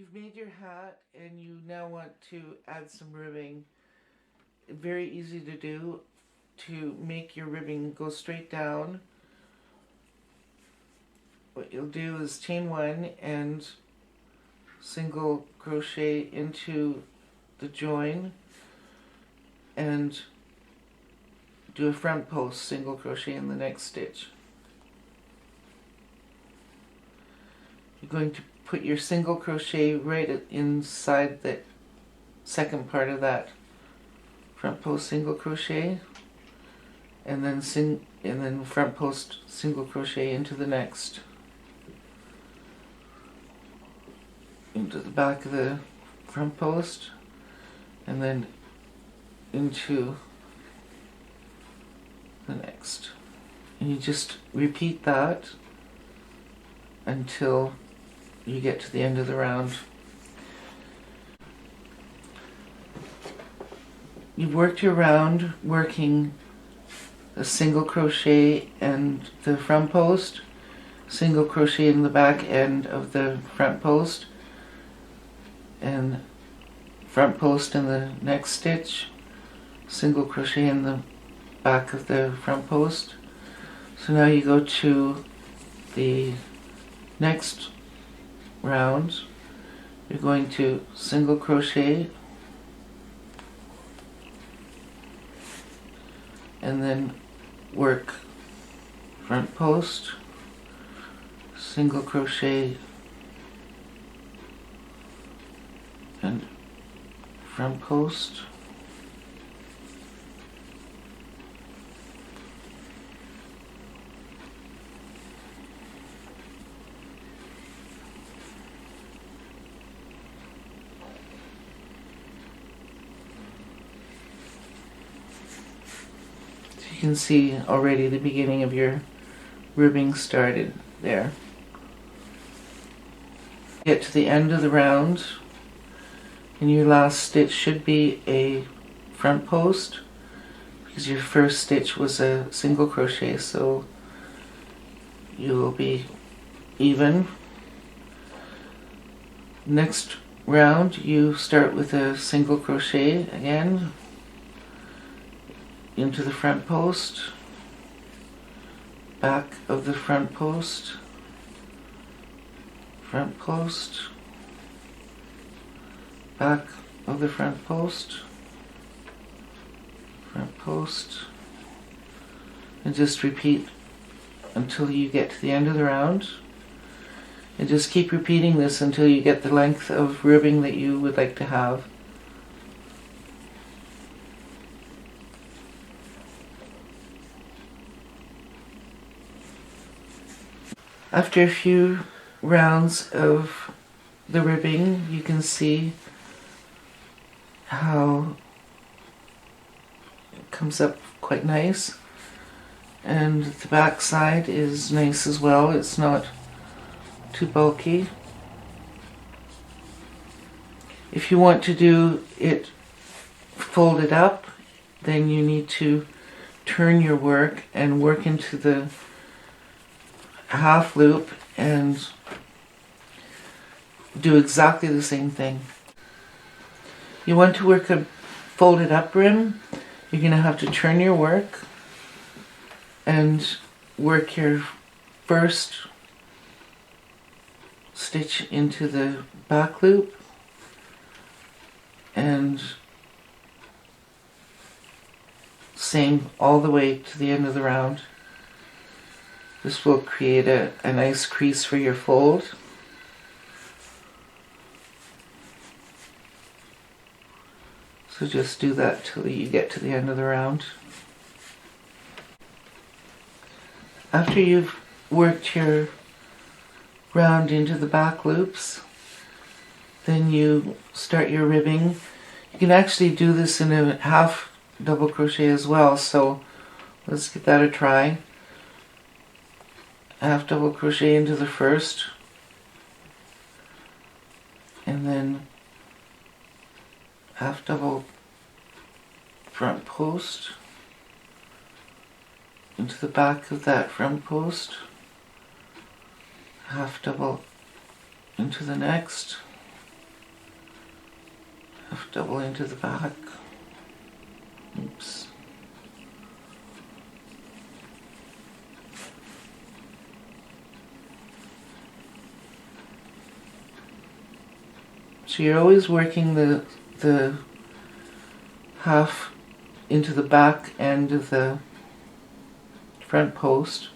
You've made your hat and you now want to add some ribbing. Very easy to do. To make your ribbing go straight down, what you'll do is chain 1 and single crochet into the join and do a front post, single crochet in the next stitch. You're going to put your single crochet right inside the second part of that front post single crochet, and then front post single crochet into the next, into the back of the front post, and then into the next. And you just repeat that until you get to the end of the round. You've worked your round working a single crochet and the front post, single crochet in the back end of the front post, and front post in the next stitch, single crochet in the back of the front post. So now you go to the next round. You're going to single crochet and then work front post, single crochet and front post, you can see already the beginning of your ribbing started there. Get to the end of the round and your last stitch should be a front post because your first stitch was a single crochet, so you will be even. Next round you start with a single crochet again into the front post, back of the front post, front post, back of the front post, front post, and just repeat until you get to the end of the round. And just keep repeating this until you get the length of ribbing that you would like to have. After a few rounds of the ribbing, you can see how it comes up quite nice, and the back side is nice as well. It's not too bulky. If you want to do it folded up, then you need to turn your work and work into the half loop and do exactly the same thing. You want to work a folded up rim, you're going to have to turn your work and work your first stitch into the back loop and same all the way to the end of the round. This will create a nice crease for your fold. So just do that till you get to the end of the round. After you've worked your round into the back loops, then you start your ribbing. You can actually do this in a half double crochet as well, so let's give that a try. Half double crochet into the first, and then half double front post into the back of that front post, half double into the next, half double into the back. Oops. So you're always working the half into the back end of the front post,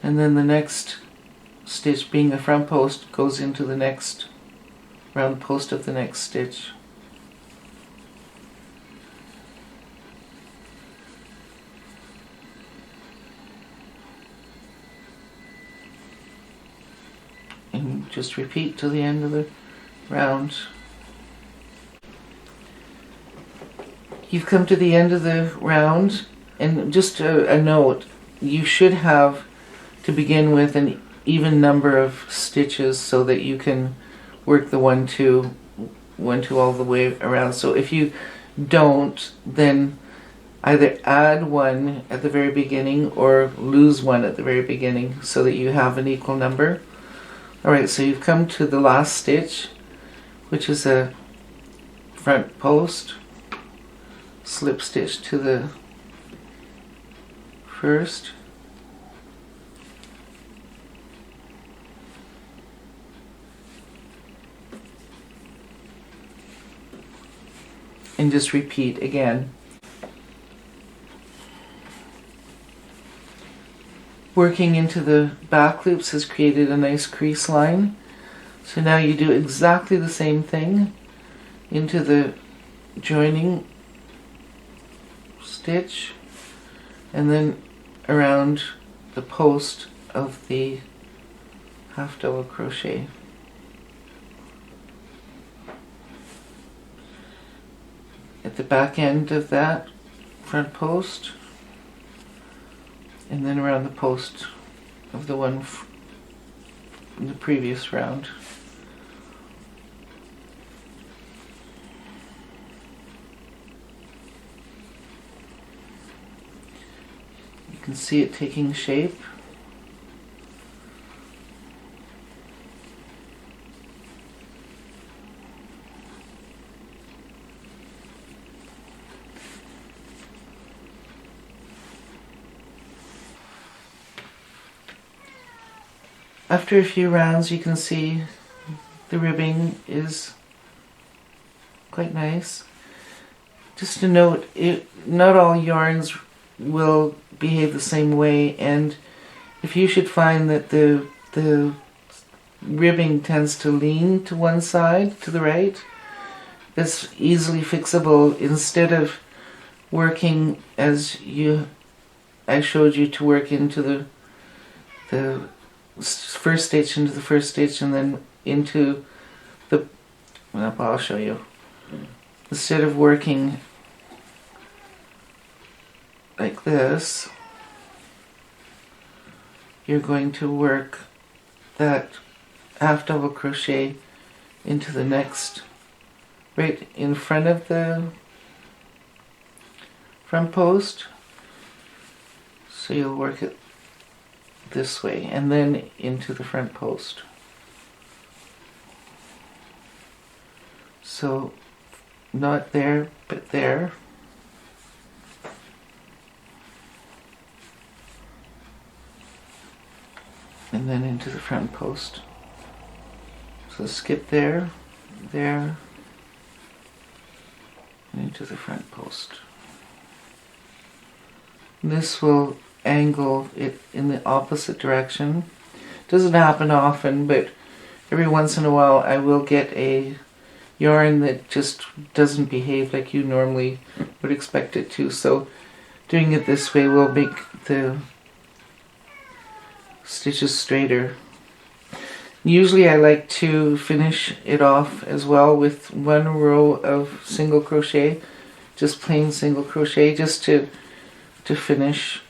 and then the next stitch, being the front post, goes into the next round post of the next stitch. And just repeat till the end of the round. You've come to the end of the round, and just a note, you should have to begin with an even number of stitches so that you can work the 1, 2 all the way around. So if you don't, then either add one at the very beginning or lose one at the very beginning so that you have an equal number. Alright, so you've come to the last stitch, which is a front post, slip stitch to the first, and just repeat again. Working into the back loops has created a nice crease line. So now you do exactly the same thing into the joining stitch and then around the post of the half double crochet. At the back end of that front post, and then around the post of the one in the previous round. You can see it taking shape. After a few rounds, you can see the ribbing is quite nice. Just to note, not all yarns will behave the same way, and if you should find that the ribbing tends to lean to one side, to the right, that's easily fixable. Instead of working as I showed you to work into the first stitch into the first stitch and then into the, well, I'll show you. Instead of working like this, you're going to work that half double crochet into the next, right in front of the front post. So you'll work it this way and then into the front post. So not there, but there. And then into the front post. So skip there, there, and into the front post. This will angle it in the opposite direction. Doesn't happen often, but every once in a while I will get a yarn that just doesn't behave like you normally would expect it to. So doing it this way will make the stitches straighter. Usually I like to finish it off as well with one row of single crochet, just plain single crochet, just to finish,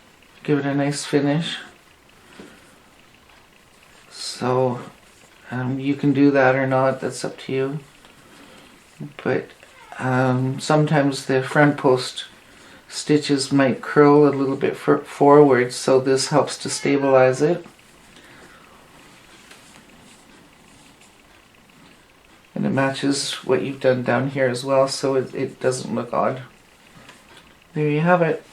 give it a nice finish. So you can do that or not, that's up to you. But sometimes the front post stitches might curl a little bit forward, so this helps to stabilize it. And it matches what you've done down here as well, so it doesn't look odd. There you have it.